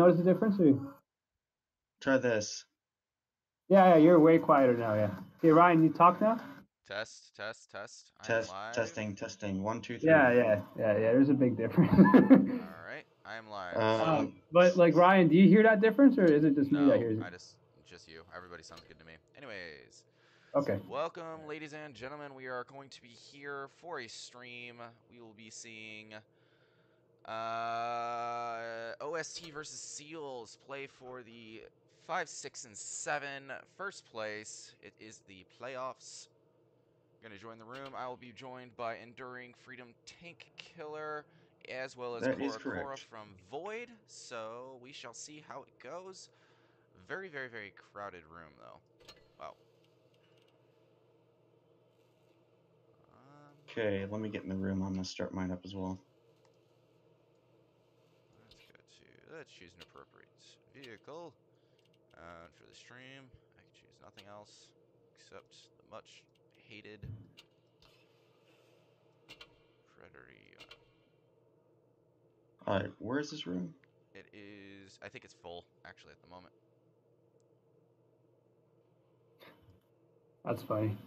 notice the difference? Or... Try this. Yeah, you're way quieter now. Yeah. Okay, Ryan, you talk now. Test, test, test. I am Test, live. testing. 1, 2, 3. Yeah. There's a big difference. All right, I am live. But like Ryan, do you hear that difference, or is it just me that No, hears it? just you. Everybody sounds good to me. Anyways, Okay. welcome, ladies and gentlemen. We are going to be here for a stream. We will be seeing OST versus Seals play for the 5, 6, and 7 first place. It is the playoffs. I'm gonna join the room. I will be joined by Enduring Freedom Tank Killer, as well as That is Cora correct. from Void. So we shall see how it goes. Very, very, very crowded room, though. Wow. Okay, let me get in the room. I'm gonna start mine up as well. Let's choose an appropriate vehicle. And for the stream, I can choose nothing else except the much hated Predator. Alright, where is this room? It is, I think it's full, actually, at the moment. That's funny.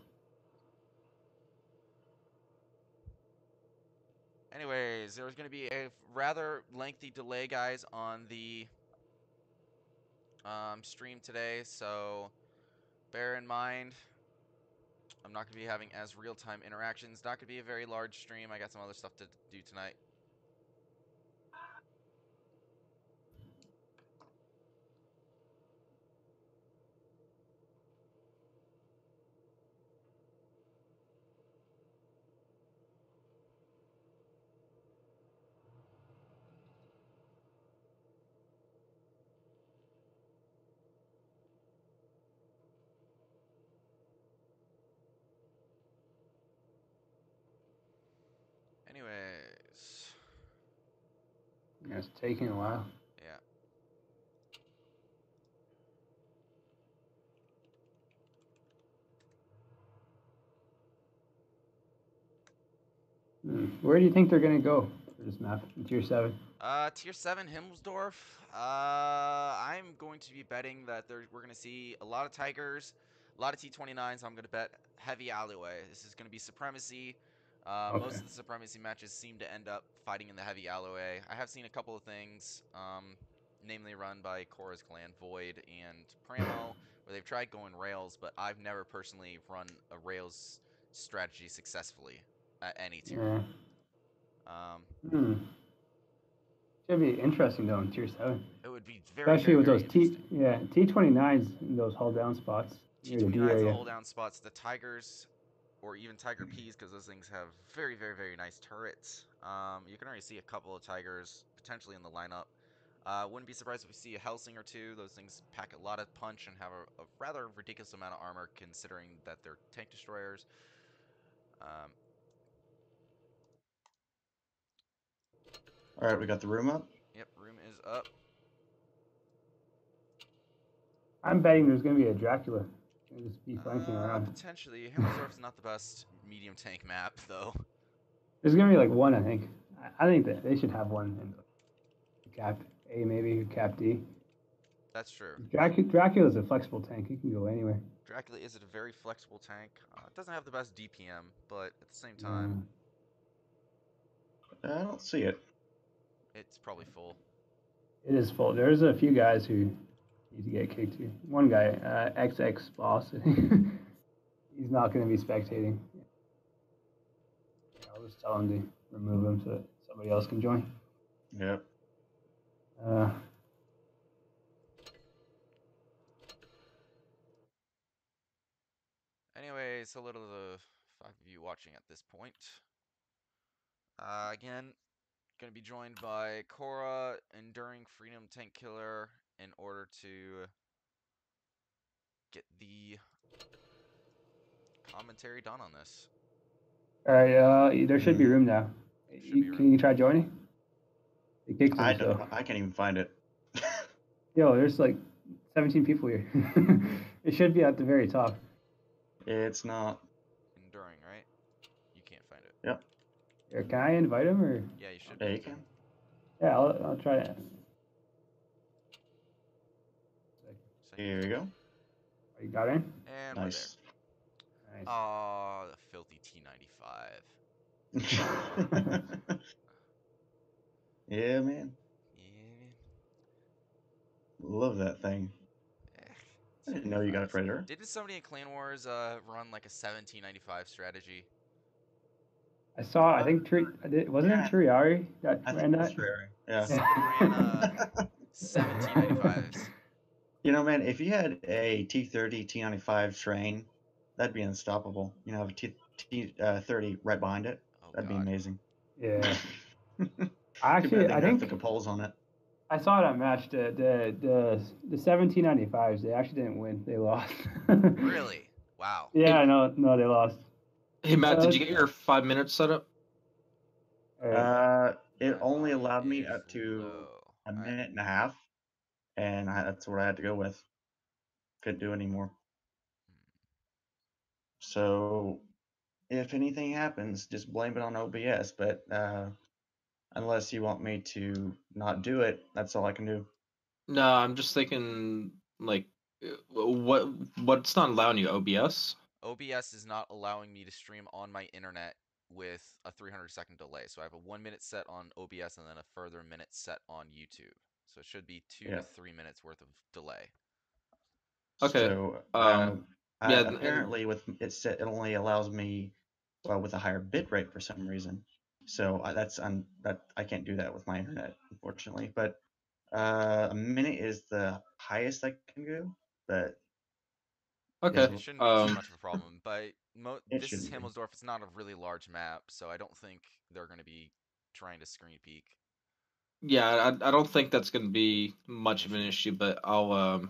Anyways, there's going to be a rather lengthy delay, guys, on the stream today, so bear in mind, I'm not going to be having as real-time interactions. Not going to be a very large stream. I got some other stuff to do tonight. Anyways. Yeah, it's taking a while. Yeah. Where do you think they're gonna go for this map in Tier 7? Tier 7 Himmelsdorf. I'm going to be betting that we're going to see a lot of Tigers, a lot of T29s. I'm going to bet heavy alleyway. This is going to be Supremacy. Okay. Most of the Supremacy matches seem to end up fighting in the heavy alleyway. I have seen a couple of things, namely run by Cora's clan, Void and Pramo, where they've tried going rails, but I've never personally run a rails strategy successfully at any tier. Yeah. Should be interesting though in Tier 7. It would be very, Especially very, with very those interesting. T29s in those hold down spots near the D T29's the area. hold down spots. The Tigers, or even Tiger Ps, because those things have very, very, very nice turrets. You can already see a couple of Tigers potentially in the lineup. Wouldn't be surprised if we see a Helsing or two. Those things pack a lot of punch and have a rather ridiculous amount of armor, considering that they're tank destroyers. Alright, we got the room up. Yep, room is up. I'm betting there's going to be a Dracula. Just be flanking around. Potentially. Himmelsdorf's not the best medium tank map, though. There's going to be like one, I think. I think that they should have one in Cap A, maybe, or Cap D. That's true. Dracula's a flexible tank. He can go anywhere. Dracula is a very flexible tank. It doesn't have the best DPM, but at the same time... I don't see it. It's probably full. It is full. There's a few guys who need to get kicked here. One guy, XX Boss, he's not going to be spectating. I'll just tell him to remove him so that somebody else can join. Yep. Anyways, hello to the 5 of you watching at this point. Again, going to be joined by Cora, Enduring Freedom Tank Killer, in order to get the commentary done on this. All right, there should be room now. Can you try joining? It kicked him, so. I can't even find it. Yo, there's like 17 people here. It should be at the very top. It's not. Enduring, right? You can't find it. Yep. Here, can I invite him or? Yeah, you should. Yeah, you can. Yeah, I'll try it. Here you go. Oh, you got in? And Nice. we're there. Nice. Oh, the filthy T95. Yeah, man. Yeah. Love that thing. Eh, I didn't know you got a 295s. Predator. Didn't somebody in Clan Wars run like a 1795 strategy? I saw. I think wasn't it Yeah, Triari that I think ran that's that? fair. Yeah. Somebody ran 1795s. You know, man, if you had a T30, T95 train, that'd be unstoppable. You know, have a T30 right behind it. Oh That'd be God. amazing. Yeah. Too bad they I didn't have think thicker poles on it. I saw that match. The 1795s. They actually didn't win. They lost. Really? Wow. Yeah, Hey, no, they lost. hey Matt, did you get Uh, your 5 minutes set up? It only Volume allowed me is up to low. a Alright. minute and a half, and that's what I had to go with. Couldn't do anymore. So if anything happens, just blame it on OBS. But unless you want me to not do it, that's all I can do. No, I'm just thinking like what's not allowing you OBS? OBS is not allowing me to stream on my internet with a 300-second delay. So I have a 1 minute set on OBS and then a further minute set on YouTube. So it should be 2 to Yeah. 3 minutes worth of delay. Okay. So Yeah, and apparently with it set, it only allows me with a higher bit rate for some reason. So that I can't do that with my internet, unfortunately. But a minute is the highest I can go. But okay. It shouldn't be too much of a problem. But it this is shouldn't be. Himmelsdorf. It's not a really large map, so I don't think they're going to be trying to screen peek. Yeah, I don't think that's gonna be much of an issue. issue, but I'll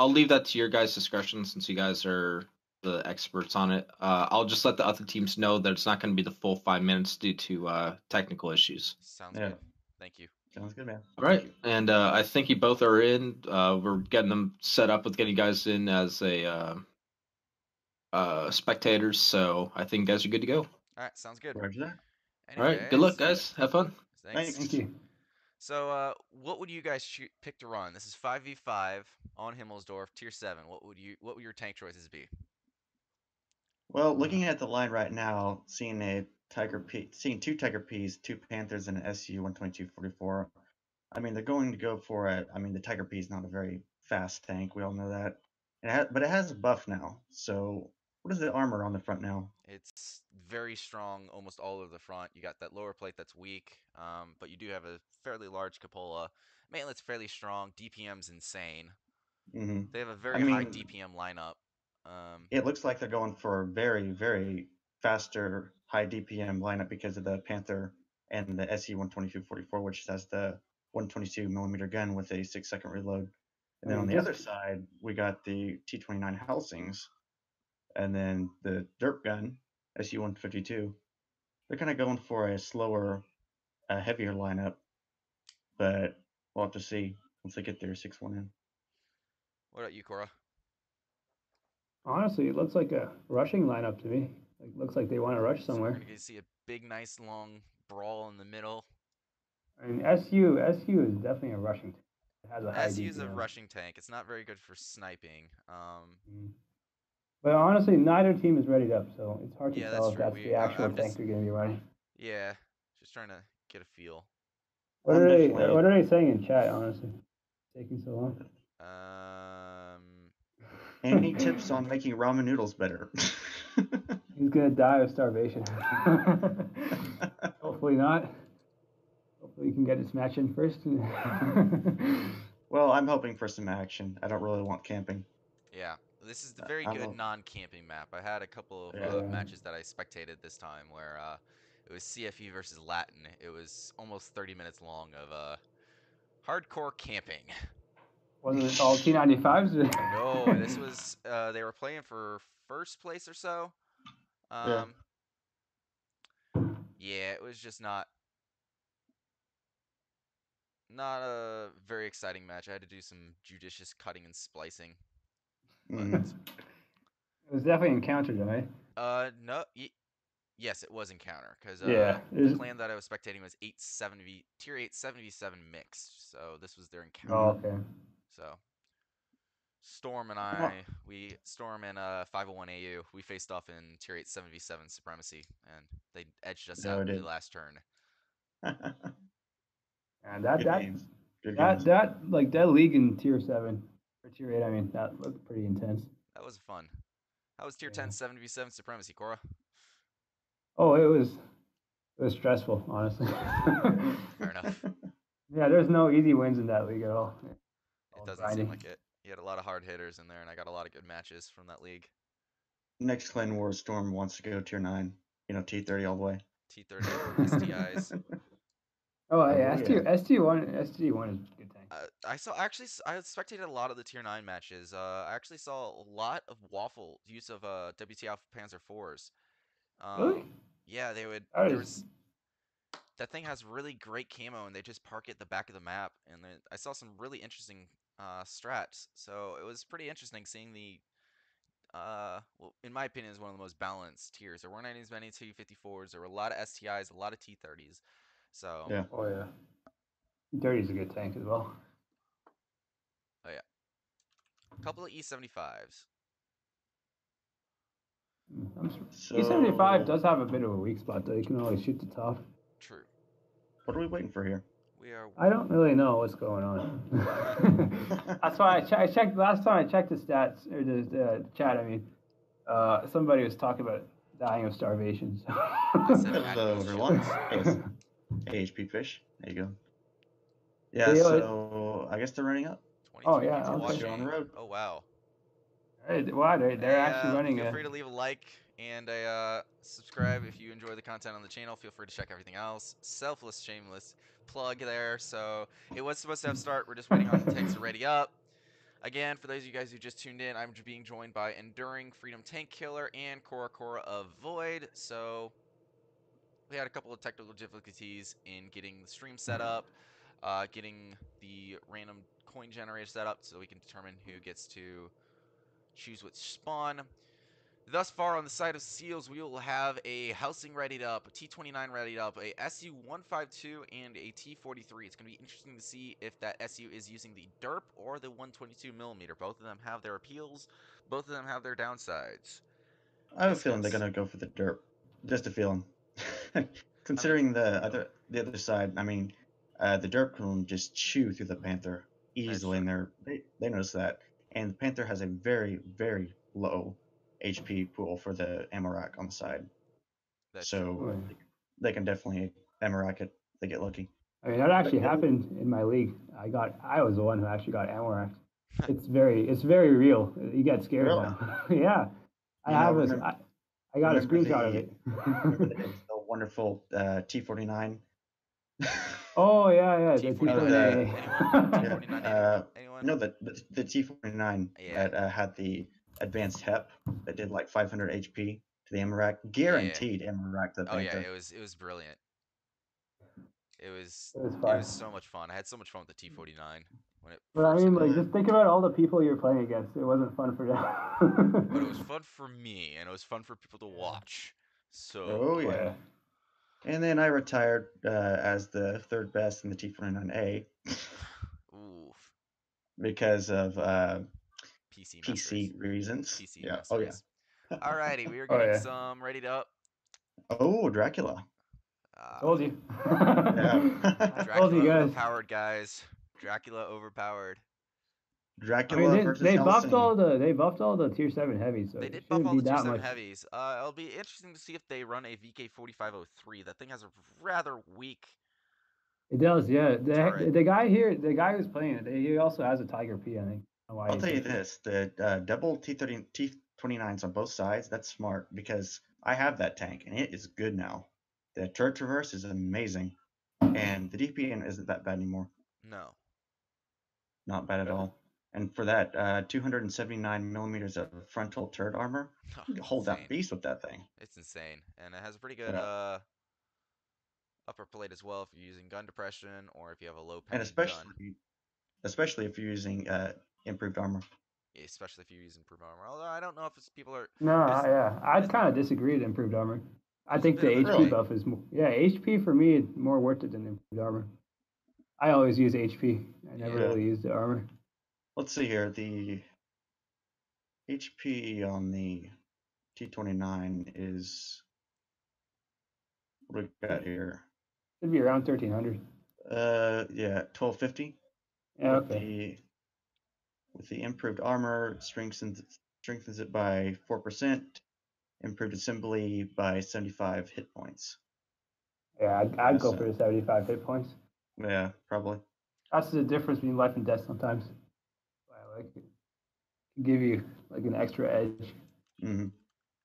leave that to your guys' discretion since you guys are the experts on it. I'll just let the other teams know that it's not gonna be the full 5 minutes due to technical issues. Sounds Yeah. good. Thank you. Sounds good, man. All right, and I think you both are in. We're getting them set up with getting you guys in as a spectators, so I think you guys are good to go. All right, sounds good. Roger that. All right, good luck, Anyways, guys. Have fun. thanks. Thank you. So, what would you guys pick to run? This is 5v5 on Himmelsdorf, tier 7. What would your tank choices be? Well, looking at the line right now, seeing two Tiger Ps, two Panthers, and an SU 12244. I mean, they're going to go for it. I mean, the Tiger P is not a very fast tank. We all know that. But it has a buff now. So, what is the armor on the front now? It's very strong, almost all over the front. You got that lower plate that's weak, but you do have a fairly large cupola. Maitland's fairly strong. DPM's insane. Hmm They have a I very high mean, DPM lineup. it looks like they're going for a very, very faster, high DPM lineup because of the Panther and the SE 12244, which has the 122 millimeter gun with a 6-second reload. And then on the other side, we got the T29 Helsings, and then the Derp gun, SU 152. They're kind of going for a slower, heavier lineup, but we'll have to see once they get their 6-1 in. What about you, Cora? Honestly, it looks like a rushing lineup to me. Like, looks like they want to rush So we're somewhere. gonna get to see a big, nice, long brawl in the middle. I mean, SU is definitely a rushing. It has a high SU is a DPM. rushing tank. It's not very good for sniping. But honestly, neither team is readied up, so it's hard to Yeah, tell that's if true. that's the actual I'm tank just, they're going to be running. yeah, just trying to get a feel. What I'm are they? definitely What are they saying in chat? Honestly, taking so long. Any tips on making ramen noodles better? He's gonna die of starvation. Hopefully not. Hopefully you can get this match in first. Well, I'm hoping for some action. I don't really want camping. Yeah, this is the very I'm good a, non-camping map. I had a couple of yeah. matches that I spectated this time where it was CFE versus Latin. It was almost 30 minutes long of hardcore camping. Wasn't it all T95s? No, this was they were playing for first place or so. Yeah. Yeah, it was just not a very exciting match. I had to do some judicious cutting and splicing. But Mhm. It was definitely encountered, right? no, yes, it was encounter because Yeah. the clan that I was spectating was 870 tier 877 mixed, so this was their Oh, encounter. okay. So Storm and Storm and 501 AU, we faced off in Tier 8 7v7 Supremacy, and they edged us No, out it in the did. last turn. And Good games. Good games. that league in Tier 7 or Tier 8, I mean, that looked pretty intense. That was fun. How was Tier Yeah. 10 7v7 Supremacy, Cora? Oh, it was stressful, honestly. Fair enough. Yeah, there's no easy wins in that league at all. It doesn't seem like it. You had a lot of hard hitters in there, and I got a lot of good matches from that league. Next Clan Wars Storm wants to go Tier 9. T30 all the way. T30 STIs. Oh, Oh, yeah, yeah. ST1 is a good tank. I spectated a lot of the Tier 9 matches. I actually saw a lot of Waffle use of WT Alpha Panzer 4s. Really? Yeah, that thing has really great camo, and they just park it at the back of the map. And then I saw some really interesting strats. So it was pretty interesting seeing the well, in my opinion, is one of the most balanced tiers. There weren't as many T54s. There were a lot of STIs, a lot of T30s. So Yeah. Oh, yeah. T30 is a good tank as well. Oh yeah, a couple of E75s. So, E75 does have a bit of a weak spot, though. You can only shoot the top. True. What are we waiting for here? We are. I don't really know what's going on. That's why I checked last time I checked the stats or the chat. I mean, somebody was talking about dying of starvation. So. Overlord. AHP fish. There you go. Yeah. So I guess they're running up. 23 Oh, yeah, people okay. watching. On the road. Oh wow. Wow, they're actually running. Feel free to leave a like and a subscribe if you enjoy the content on the channel. Feel free to check everything else. Selfless, shameless plug there. So it was supposed to have start. We're just waiting on the tanks to ready up. Again, for those of you guys who just tuned in, I'm being joined by Enduring Freedom Tank Killer and Cora of Void. So we had a couple of technical difficulties in getting the stream set up, getting the random coin generator set up so we can determine who gets to choose which spawn. Thus far on the side of Seals, we will have a housing readied up, a T29 readied up, a SU-152, and a T-43. It's going to be interesting to see if that SU is using the DERP or the 122mm. Both of them have their appeals. Both of them have their downsides. I have a feeling they're gonna go for the derp. Just a feeling. Considering the other side, I mean, the derp can just chew through the Panther easily, and they notice that. And the Panther has a very, very low HP pool for the ammo rack on the side. That's so true. they can definitely ammo rack it if they get lucky. I mean, that actually happened in my league. I was the one who actually got ammo racked. It's very real. You get scared now. Yeah. I got a screenshot of it. Remember the wonderful T49? Oh yeah, T49. Anyone? No, the T49 that had the advanced HEP that did like 500 HP to the ammo rack, guaranteed ammo rack. Oh yeah, it was brilliant. It was so much fun. I had so much fun with the T49 when it. But I mean, like, just think about all the people you're playing against. It wasn't fun for them. But it was fun for me, and it was fun for people to watch. So. Oh yeah. And then I retired as the third best in the T49A. Oof. Because of PC reasons. PC yeah. masters. Oh yeah. Alrighty, we are getting some readied up. Oh, Dracula. Told you. Dracula overpowered, guys. Dracula overpowered. Dracula versus they buffed all the tier 7 heavies. So they did buff all the tier 7 heavies. It'll be interesting to see if they run a VK4503. That thing has a rather weak. It does, yeah. The guy who's playing it, he also has a Tiger P, I think. I'll tell you this: the double T30 T29s on both sides. That's smart because I have that tank and it is good now. The turret traverse is amazing, and the DPN isn't that bad anymore. No, not bad at all. And for that, 279 millimeters of frontal turret armor, you can hold that beast with that thing. It's insane, and it has a pretty good upper plate as well if you're using gun depression or if you have a low penny gun. Especially if you're using improved armor. Yeah, especially if you use improved armor. Although I don't know if people are. No, yeah, I'd kind of disagree with improved armor. I think the HP buff is more. Yeah, HP for me is more worth it than improved armor. I always use HP. I never really use the armor. Let's see here. The HP on the T29 is, what do we got here? Should be around 1300. Yeah, 1250. Yeah, With okay. the improved armor, strengthens it by 4%. Improved assembly by 75 hit points. Yeah, I'd go for the 75 hit points. Yeah, probably. That's the difference between life and death sometimes. I like it. Give you like an extra edge. Mm-hmm.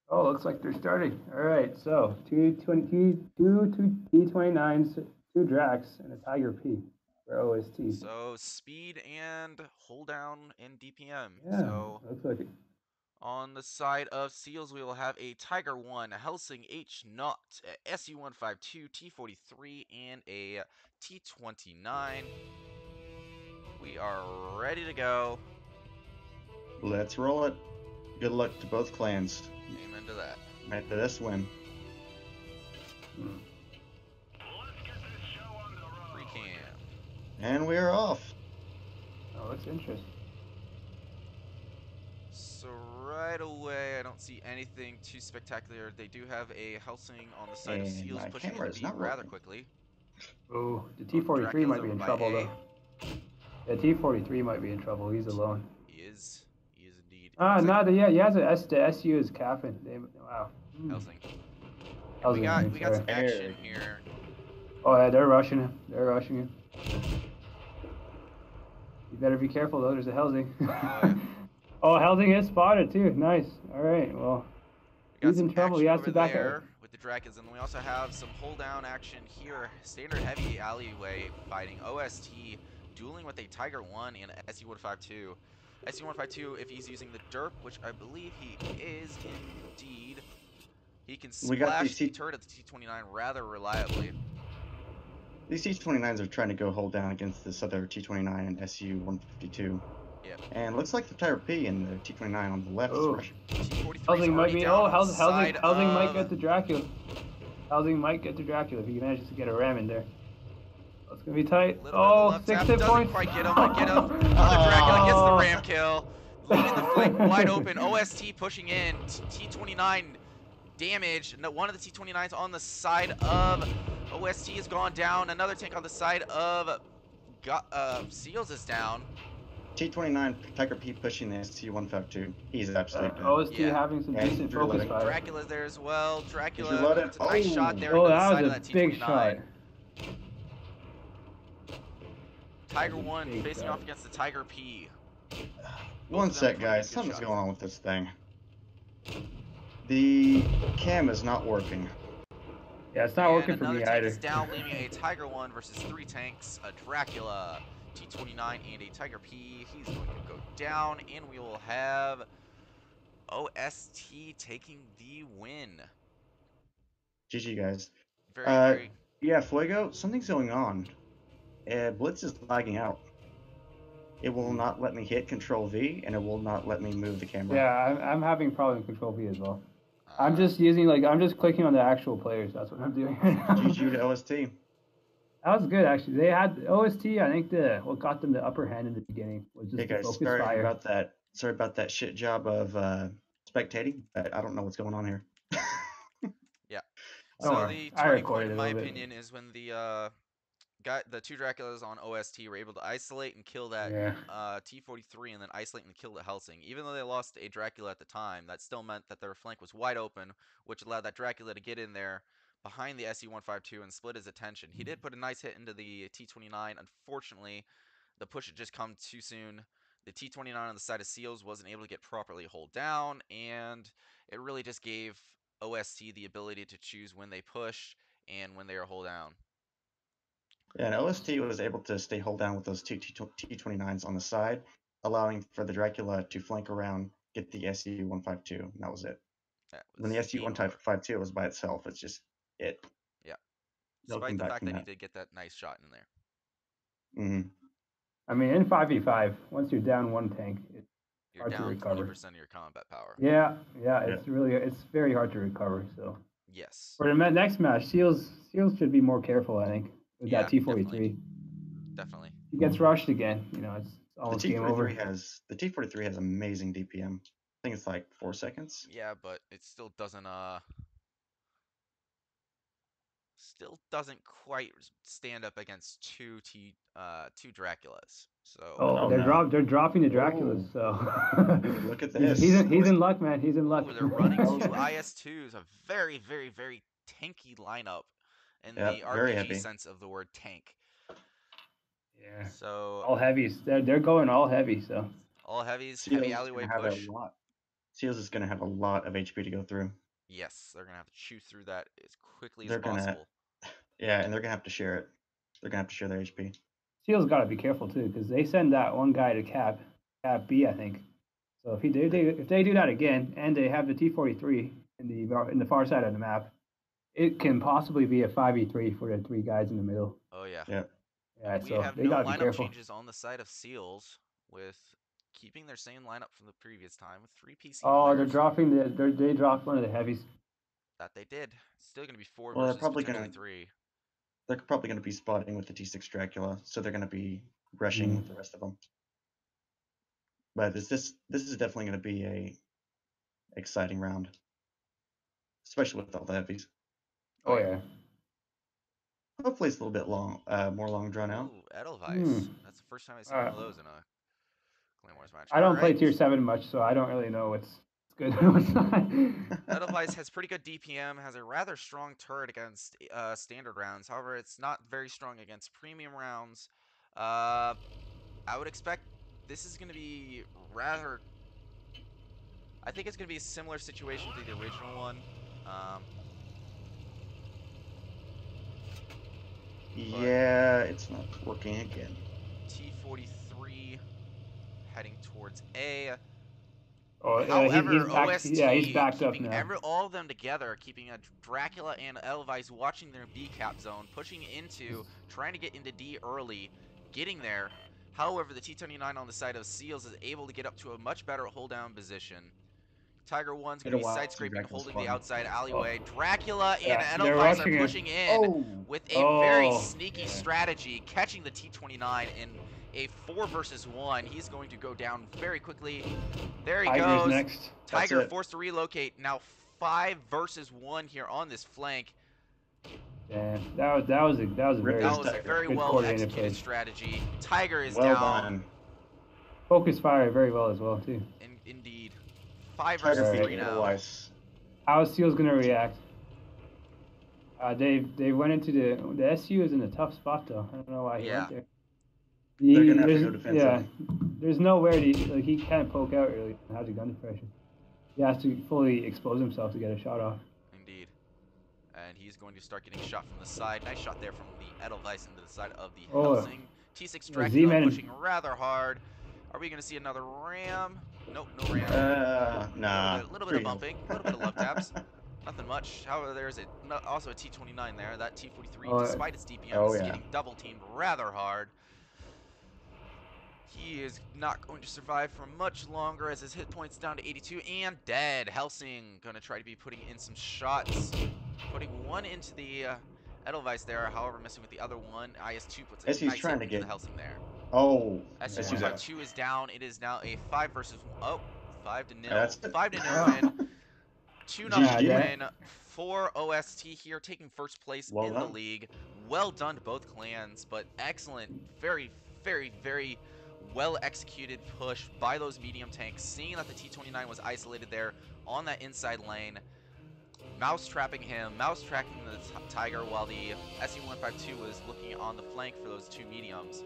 Oh, looks like they're starting. All right, so two T29s, 2 Drax, and a Tiger P for OST. So speed and hold down in DPM. Yeah, So looks like it. on the side of Seals, we will have a Tiger 1, a Helsing H Naught, a SU-152, T-43, and a T-29. We are ready to go. Let's roll it. Good luck to both clans. Amen to that. May this win. Pre-cam. And we're off. Oh, that's interesting. So right away, I don't see anything too spectacular. They do have a Helsing on the side of And Seals my pushing camera into is B not rather working. quickly. Oh, the T-43 Dracula's might be over in by trouble A. though. The T-43 might be in trouble. He's alone. He is indeed. Ah, Looks no, like yeah, he has the SU is capping. Wow. Helsing. Helsing, We got some sorry. action here. Oh yeah, they're rushing him. They're rushing him. You better be careful though. There's a Helsing. Yeah. Oh, Helsing is spotted too. Nice. All right. Well, We got he's some in trouble. He action has over to back there out. with the Drakas, and we also have some hold down action here. Standard heavy alleyway fighting. OST dueling with a Tiger 1 and a SU-152. SU-152, if he's using the derp, which I believe he is indeed, he can We got splash these the turret of the T-29 rather reliably. These T29s are trying to go hold down against this other T29 and SU-152. Yep. And looks like the Tiger P and the T29 on the left is rushing. T-43 might be down on the side Helsing of... might get to Dracula. Helsing might get to Dracula if he manages to get a ram in there. It's gonna be tight. Oh, 6 hit points. Doesn't quite get him. The Dracula gets the ram kill, leaving the flank wide open. OST pushing in. T-29 damage. One of the T-29s on the side of OST has gone down. Another tank on the side of Seals is down. T29 Tiger P pushing the SU-152. He's absolutely dead. OST having some decent focus fire. Dracula's there as well. Dracula, it's a Oh, nice shot there oh, into the that side was of a that big T-29. shot. Tiger 1 facing off against the Tiger P. One sec, guys. Something's going on with this thing. The cam is not working. Yeah, it's not working for me another tank either. is down, leaving a Tiger 1 versus 3 tanks, a Dracula, T-29, and a Tiger P. He's going to go down, and we will have OST taking the win. GG, guys. Very... Yeah, Fuego, something's going on. Blitz is lagging out. It will not let me hit Control V, and it will not let me move the camera. Yeah, I'm having problem with Control V as well. I'm just using I'm just clicking on the actual players. That's what I'm doing. GG to OST. That was good actually. They had OST. I think what got them the upper hand in the beginning was just the focus fire. Sorry about that shit job of spectating. But I don't know what's going on here. Yeah. So the turning point, in my opinion, is when the 2 Draculas on OST were able to isolate and kill that T-43 and then isolate and kill the Helsing. Even though they lost a Dracula at the time, that still meant that their flank was wide open, which allowed that Dracula to get in there behind the SE-152 and split his attention. He did put a nice hit into the T-29. Unfortunately, the push had just come too soon. The T-29 on the side of Seals wasn't able to get properly hold down, and it really just gave OST the ability to choose when they push and when they are hold down. Yeah, and OST was able to stay hold down with those 2 T-29s on the side, allowing for the Dracula to flank around, get the SU-152, and that was it. When the SU-152 was by itself, it's just it. Yeah. Despite the fact that he did get that nice shot in there. Mm-hmm. I mean, in 5v5, once you're down one tank, it's hard to recover. You're down 20% of your combat power. Yeah, it's very hard to recover. So yes. For the next match, Seals should be more careful, I think, with that T-43. Definitely. He gets rushed again. It's almost game over. The T-43 has amazing DPM. think it's like 4 seconds. Yeah, but it still doesn't quite stand up against two Draculas. So Oh, they're dropping the Draculas. So look at this. He's in luck, man. He's in luck. They're running two IS2s, a very, very, very tanky lineup in the RPG sense of the word tank. Yeah. So all heavies. They're going all heavy. So all heavies, Seals heavy alleyway push. Seals is going to have a lot of HP to go through. Yes, they're going to have to chew through that as quickly as possible. Yeah, and they're going to have to share it. They're going to have to share their HP. Seals got to be careful too, because they send that one guy to cap B, I think. So if they do that again, and they have the T-43 in the far side of the map, it can possibly be a 5v3 for the 3 guys in the middle. Oh yeah. Yeah. Yeah. We So have they no gotta be lineup careful. changes on the side of Seals, with keeping their same lineup from the previous time with 3 PC players. They're dropping they dropped one of the heavies. That they did. Still going to be 4 well, versus potentially 3. They're probably going to be spotting with the T6 Dracula, so they're going to be rushing with the rest of them. But this is definitely going to be a exciting round, especially with all the heavies. Oh yeah. Hopefully it's a little bit more long drawn out. Ooh, Edelweiss. That's the first time I've seen one of those in a Claymores match. I don't play tier 7 much, so I don't really know what's good and what's not. Edelweiss has pretty good DPM, has a rather strong turret against standard rounds. However, it's not very strong against premium rounds. I would expect this is going to be rather... I think it's going to be a similar situation to the original one. Yeah, it's not working again. T-43 heading towards A. However, he's backed up keeping now. all of them together, keeping a Dracula and Edelweiss watching their B cap zone, pushing into, trying to get into D early, getting there. However, the T-29 on the side of Seals is able to get up to a much better hold down position. Tiger 1's going to be side scraping, holding the outside alleyway. Dracula and Edelweiss are pushing in with a very sneaky strategy, catching the T-29 in a 4 versus 1. He's going to go down very quickly. There he goes. Next. Tiger forced to relocate. Now 5 versus 1 here on this flank. Yeah, that was a very well executed strategy. Tiger is well down. Done. Focus fire very well as well too. Indeed. 5 versus 3 now. How is Seals gonna react? They went into the SU is in a tough spot though. I don't know why he went there. They're gonna have to go defensive. Yeah, there's nowhere he can't poke out really. Has a gun depression. He has to fully expose himself to get a shot off. Indeed. And he's going to start getting shot from the side. Nice shot there from the Edelweiss into the side of the Helsing. T6 Dracula pushing rather hard. Are we going to see another ram? Nope, no ram. Nah. A little bit of bumping, a little bit of love taps. Nothing much. However, there's also a T29 there. That T43, despite its DPM, is getting double teamed rather hard. He is not going to survive for much longer as his hit points down to 82 and dead. Helsing going to try to be putting in some shots. Putting one into the Edelweiss there, however, missing with the other one. IS-2 puts a nice hit into the Helsing there. Oh. SU-152 is down. It is now a 5 versus 1. 5 to 0. 5 to 0 win. 2-0 win for OST here, taking first place in the league. Well done to both clans, but excellent, very, very, very well executed push by those medium tanks, seeing that the T-29 was isolated there on that inside lane. Mouse trapping him, mouse tracking the Tiger, while the SU-152 was looking on the flank for those 2 mediums.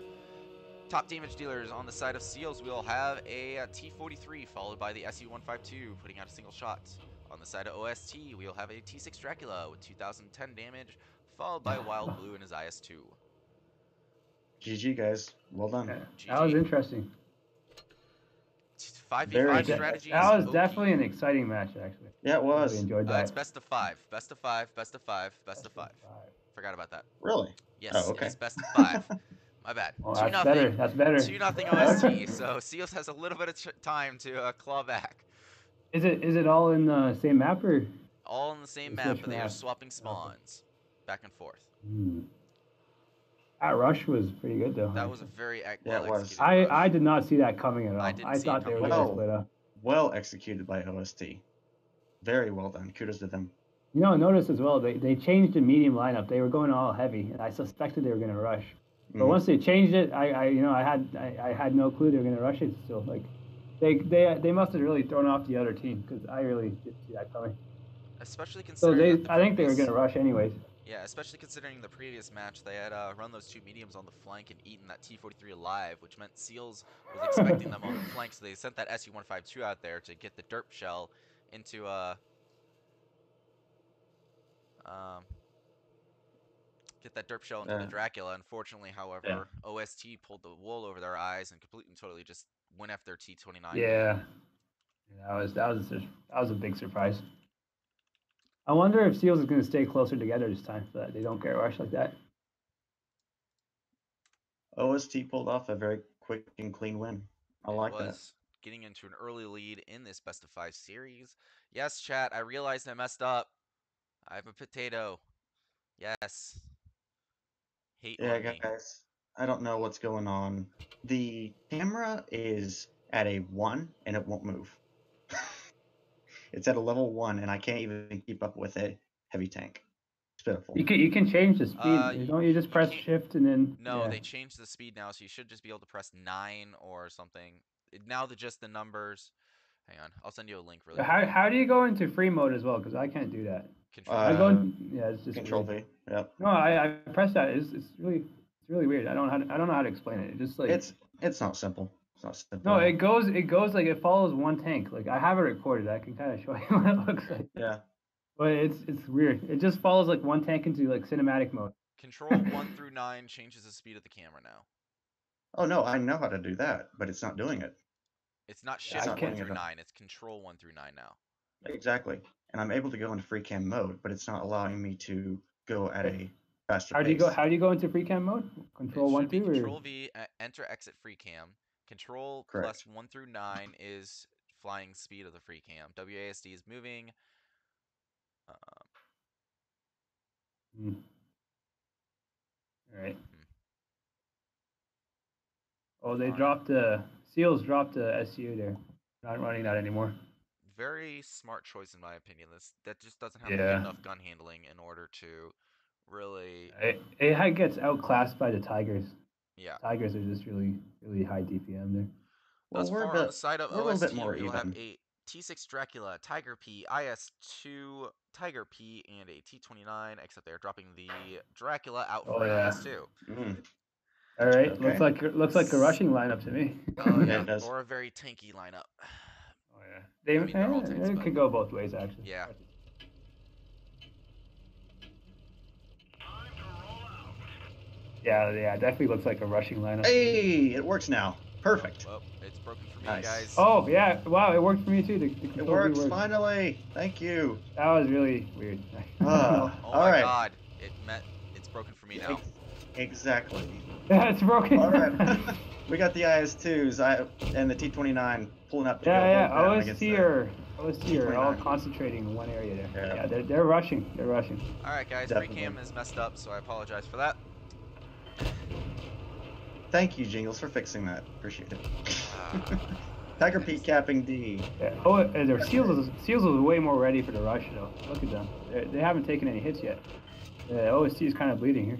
Top damage dealers on the side of Seals, we'll have a T-43 followed by the SU-152 putting out a single shot. On the side of OST, we'll have a T6 Dracula with 2010 damage, followed by Wild Blue and his IS-2. GG, guys. Well done. Yeah, that was interesting. 5v5 strategies. That was definitely an exciting match, actually. Yeah, it was. Really enjoyed that. It's best of 5. Best of 5. Best of 5. Best of 5. Forgot about that. Really? Yes, oh, okay. It's best of 5. My bad. Well, that's better. That's better. 2-0 OST. So Seals has a little bit of time to claw back. Is it all in the same map or? All in the same map, but they are swapping spawns back and forth. That rush was pretty good though. That was a very well executed rush. I did not see that coming at all. I thought they were going to split up. well executed by OST. Very well done. Kudos to them. You know, notice as well, they changed the medium lineup. They were going all heavy, and I suspected they were going to rush. But once they changed it, I had no clue they were going to rush it. Still, like they must have really thrown off the other team because I really didn't see that coming. Especially considering I think they were going to rush anyways. Yeah, especially considering the previous match, they had run those 2 mediums on the flank and eaten that T-43 alive, which meant Seals was expecting them on the flank, so they sent that SU-152 out there to get the derp shell into the Dracula. Unfortunately, however, OST pulled the wool over their eyes and completely and totally just went after their T-29. Yeah, that was a big surprise. I wonder if Seals is going to stay closer together this time so that they don't get rushed like that. OST pulled off a very quick and clean win. I like that. Getting into an early lead in this best of 5 series. Yes, chat, I realized I messed up. I have a potato. Yes. Hate on me. Guys, I don't know what's going on. The camera is at a 1 and it won't move. It's at a level 1 and I can't even keep up with a heavy tank. It's pitiful. You can change the speed. Don't you just press shift and then? No, they changed the speed now, so you should just be able to press 9 or something. Now just the numbers. Hang on, I'll send you a link really quick. How do you go into free mode as well? Because I can't do that. Control. It's just Control V. Yep. No, I press that. It's really weird. I don't know how to explain it. It just like it's not simple. It's not simple. No, it goes like it follows one tank. Like I have it recorded. I can kind of show you what it looks like. Yeah. But it's weird. It just follows like one tank into like cinematic mode. Control 1 through 9 changes the speed of the camera now. Oh no, I know how to do that, but it's not doing it. It's not shift 1 through 9. It's control 1 through 9 now. Exactly. And I'm able to go into free cam mode, but it's not allowing me to go at a faster pace. How do you go into free cam mode? Control 1 through Control V, enter exit free cam. Control plus 1 through 9 is flying speed of the free cam. WASD is moving. All right. Oh, they dropped the Seals dropped the SU there. Not running that anymore. Very smart choice in my opinion. That just doesn't have enough gun handling in order to really. It gets outclassed by the Tigers. Yeah. Tigers are just really high DPM there. Well, thus far on the side of OST, we'll have a T6 Dracula, Tiger P, IS-2 Tiger P, and a T-29, except they're dropping the Dracula out for IS-2. All right, okay. looks like a rushing lineup to me. Oh yeah, or a very tanky lineup. Oh yeah, it could go both ways actually. Yeah. Yeah, definitely looks like a rushing lineup. Hey, it works now. Perfect. Oh, it's broken for me, guys. Oh yeah, wow, it worked for me too. It works finally. Thank you. That was really weird. Oh my god, it's broken for me now. Exactly. Yeah, it's broken. All right. We got the IS-2s and the T-29 pulling up. OST are all concentrating in one area there. Yeah, they're rushing. They're rushing. All right, guys. Free cam is messed up, so I apologize for that. Thank you, Jingles, for fixing that. Appreciate it. Tiger P capping D. Yeah. Their Seals was way more ready for the rush though. Look at them. They haven't taken any hits yet. OST is kind of bleeding here.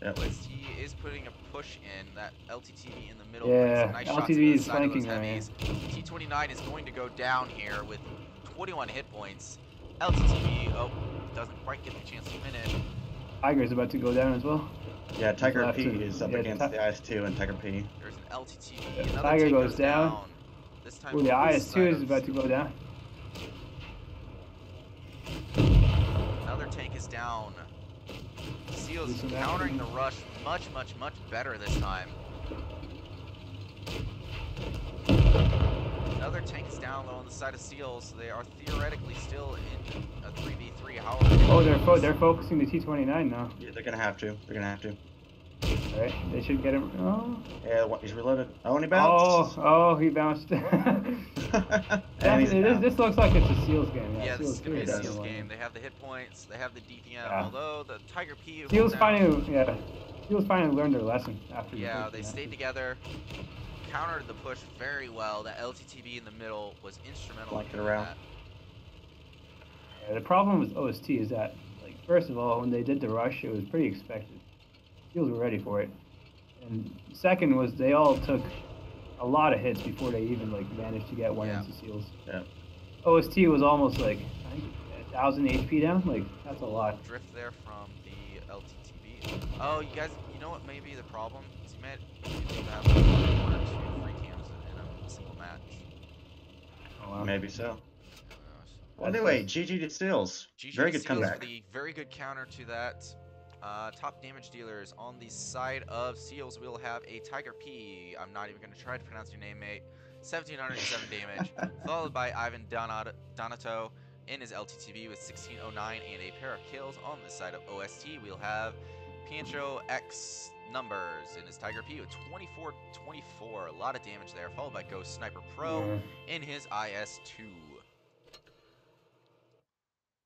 Yep. OST is putting a push in. That LTTV in the middle. Yeah, nice LTTV is flanking heavies. T-29 is going to go down here with 21 hit points. LTTV, doesn't quite get the chance to finish. Tiger's about to go down as well. Yeah, Tiger P is up against the IS-2 and Tiger P. There's an LTTV. Yeah, Tiger goes down. This time the IS-2 is about to go down. Another tank is down. Seals countering the rush much better this time. Another tank is down though on the side of Seals. They are theoretically still in a 3v3. However, they're focusing the T-29 now. Yeah, they're gonna have to. All right, they should get him. Oh. Yeah, he's reloaded. Oh, and he bounced. Oh, he bounced. This looks like it's a Seals game. Yeah, this is gonna be a Seals game. They have the hit points. They have the DPM. Although the Tiger P. Seals finally learned their lesson after. Yeah, they stayed together. countered the push very well. That LTTB in the middle was instrumental in Flank it doing around. that. Yeah, the problem with OST is that, like, first of all, when they did the rush, it was pretty expected. Seals were ready for it. And second was they all took a lot of hits before they even like managed to get one into Seals. Yeah. OST was almost like I think 1,000 HP down. Like that's a lot. Drift there from the LTTB. Oh, you guys, you know what may be the problem? Is you might be able to have like 1 or 2 free cams in a single match. Oh, wow. Maybe so. Well, That's anyway, just- GG to Seals. GG Very to good Seals comeback. for the very good counter to that. Top damage dealers on the side of Seals, we'll have a Tiger P. I'm not even going to try to pronounce your name, mate. 1,707 damage, followed by Ivan Donato in his LTTB with 1,609 and a pair of kills. On the side of OST, we'll have Pietro X Numbers in his Tiger P with 2424. A lot of damage there, followed by Ghost Sniper Pro in his IS2.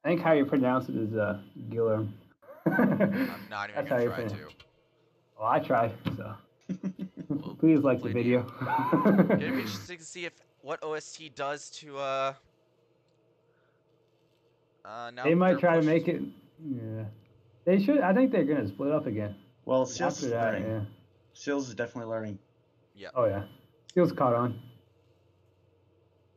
I think how you pronounce it is Giller. I'm not even going to try to. Well, I tried, so. Well, Please like the played video. It'd be interesting to see if what OST does to now They might they're try to pushed. make it. Yeah, they should. I think they're gonna split up again. Well, Seals After is that, learning. yeah. Seals is definitely learning. Yeah. Oh yeah, Seals caught on.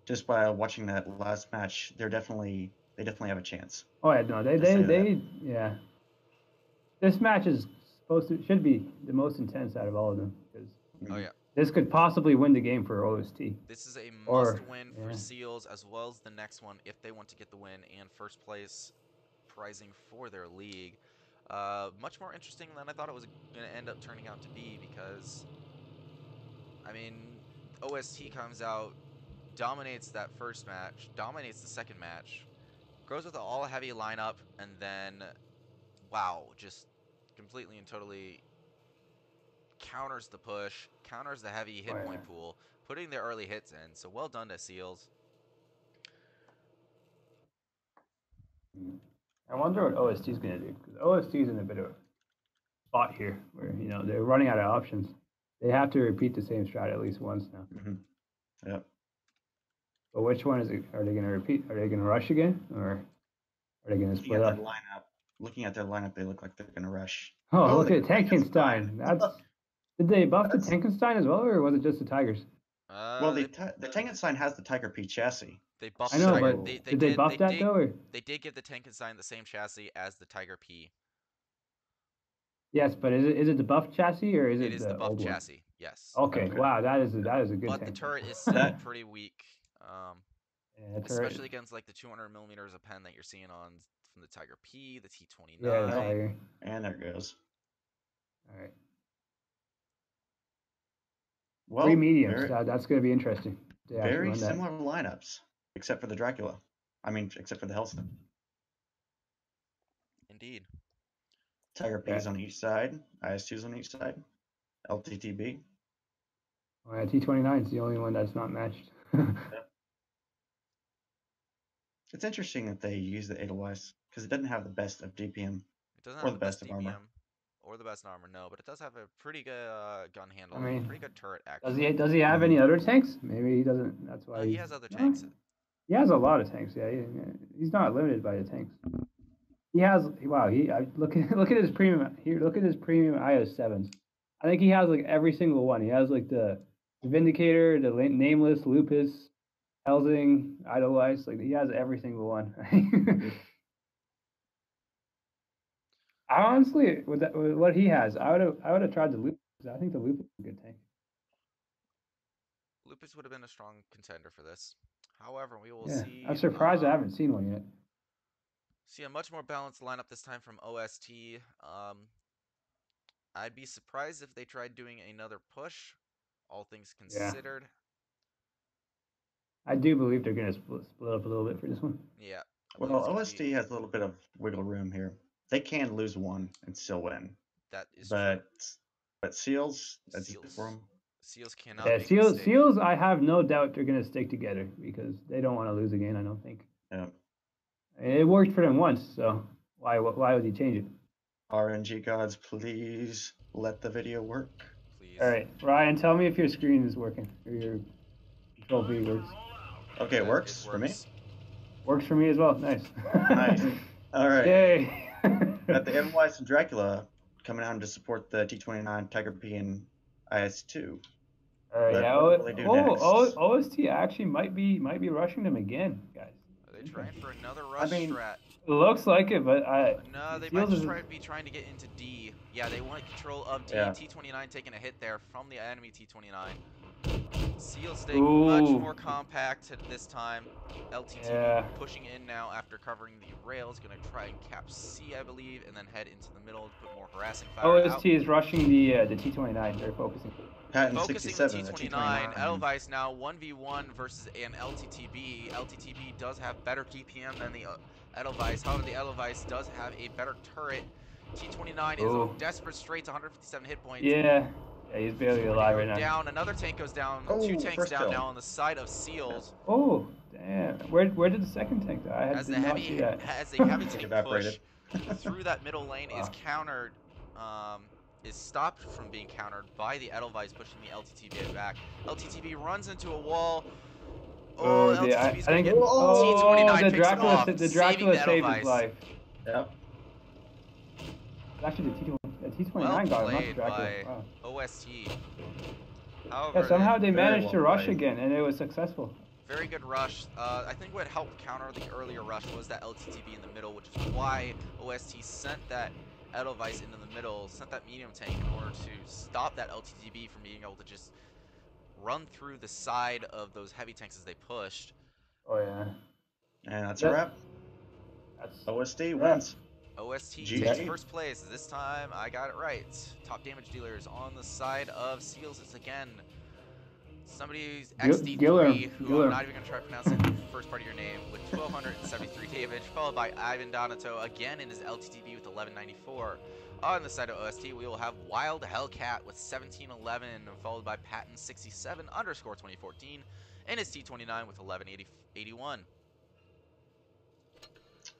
Just by watching that last match, they definitely have a chance. Oh yeah, no, they yeah. This match is should be the most intense out of all of them because Oh yeah. this could possibly win the game for OST. This is a must-win for Seals as well as the next one if they want to get the win and first place prizing for their league. Much more interesting than I thought it was going to end up turning out to be because, I mean, OST comes out, dominates that first match, dominates the second match, goes with an all-heavy lineup, and then, wow, just completely and totally counters the push, counters the heavy hit point pool, putting their early hits in. So well done to Seals. I wonder what OST is going to do because OST is in a bit of a spot here where they're running out of options. They have to repeat the same strat at least once now. Yep. But which one is it? Are they going to repeat? Are they going to rush again, or are they going to split up? Looking at their lineup, they look like they're going to rush. Oh, look at Tankenstein. Did they buff the Tankenstein as well, or was it just the Tigers? Well, the Tankenstein has the Tiger P chassis. They buffed. I know, Tiger. but did they buff that though? Or? They did give the Tankenstein the same chassis as the Tiger P. Yes, but is it the buff chassis or is it the buff old chassis? One? Yes. Okay. Wow, that is a good. But tank. The turret is still pretty weak. Especially against like the 200 millimeters of pen that you're seeing from the Tiger P, the T29. Yeah, the Tiger. And there it goes. All right. Well, 3 mediums. That's going to be interesting. Very similar lineups, except for the Dracula. Except for the Hellston. Indeed. Tiger P's on each side, IS2's on each side, LTTB. Oh, yeah, T29 is the only one that's not matched. It's interesting that they use the Edelweiss because it doesn't have the best of DPM. It doesn't have the best of DPM armor. Or the best armor, no, but it does have a pretty good gun handle. Pretty good turret, actually. Does he have any other tanks? Maybe he doesn't. That's why he has other tanks. He has a lot of tanks. Yeah, he's not limited by the tanks. He has look at his premium here. Look at his premium IS7s. I think he has like every single one. He has like the Vindicator, the Nameless, Lupus, Helsing, Idolize. Like he has every single one. Honestly, with what he has, I would have tried the Lupus. I think the Lupus is a good tank. Lupus would have been a strong contender for this. However, we will see. I'm surprised I haven't seen one yet. See a much more balanced lineup this time from OST. I'd be surprised if they tried doing another push, all things considered. I do believe they're going to split up a little bit for this one. Yeah. Well, OST has a little bit of wiggle room here. They can lose one and still win. That is true. But Seals, that's for them. Seals cannot. Yeah, Seals. I have no doubt they're going to stick together because they don't want to lose again. I don't think. Yeah. It worked for them once, so why would he change it? RNG gods, please let the video work. Please. Jeez. All right, Ryan, tell me if your screen is working or your Control V works. Okay, it works for me. Works for me as well. Nice. Nice. All right. Yay. Got the Edelweiss and Dracula coming out to support the T29, Tiger P, and IS2. All right, But yeah. what will they do next? OST actually might be rushing them again, guys. Are they trying for another rush strat? It looks like it, but no, they might just be trying to get into D. Yeah, they want control of D. Yeah. T29 taking a hit there from the enemy T29. Seal staying much more compact this time. LTTV pushing in now after covering the rails. Going to try and cap C, I believe, and then head into the middle to put more harassing fire OST is rushing the T29. They're focusing. Focusing the T29. Edelweiss now 1v1 versus an LTTB. LTTB does have better DPM than the Edelweiss. However, the Edelweiss does have a better turret. T29 is on desperate straight to 157 hit points. Yeah, he's barely alive right now. Down. Another tank goes down. Two tanks down now on the side of Seals. Oh, damn. Where did the second tank die? As the heavy tank push through that middle lane is countered, is stopped from being countered by the Edelweiss pushing the LTTB back. LTTB runs into a wall. Oh, LTTB's going to get T29 picks him off, the Dracula saved his life. Yep. Actually, the T29 got him, not the Dracula. Wow. OST. However, yeah, somehow they managed to rush again, and it was successful. Very good rush. I think what helped counter the earlier rush was that LTTB in the middle, which is why OST sent that Edelweiss into the middle, sent that medium tank in order to stop that LTTB from being able to just run through the side of those heavy tanks as they pushed. Oh, yeah. And that's a wrap. OST wins. OST takes first place. This time I got it right. Top damage dealers on the side of Seals is again somebody's XD3, who I'm not even going to try to pronounce the first part of your name, with 1,273 damage, followed by Ivan Donato again in his LTTB with 1,194. On the side of OST, we will have Wild Hellcat with 1,711, followed by Patton67 _ 2014, and his T29 with 1,181.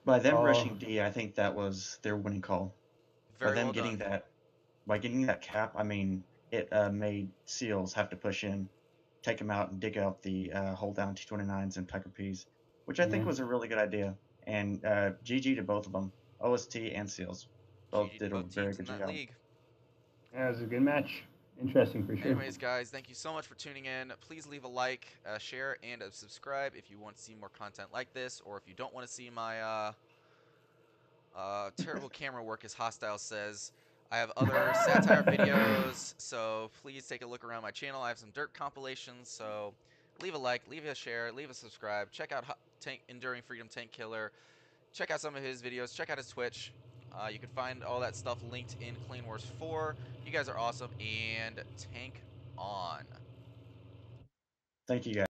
By them rushing D, I think that was their winning call. Very by them well getting done. by getting that cap, I mean, it made Seals have to push in, take them out, and dig out the hold down T29s and Tiger Ps, which I think was a really good idea. And GG to both of them, OST and Seals. Both did a very good job. Yeah, it was a good match. Interesting for sure. Anyways, guys, thank you so much for tuning in. Please leave a like, share, and a subscribe if you want to see more content like this, or if you don't want to see my terrible camera work, as Hostile says. I have other satire videos, so please take a look around my channel. I have some dirt compilations, so leave a like, leave a share, leave a subscribe. Check out Enduring Freedom Tank Killer. Check out some of his videos. Check out his Twitch. You can find all that stuff linked in Clan Wars 4. You guys are awesome, and tank on. Thank you, guys.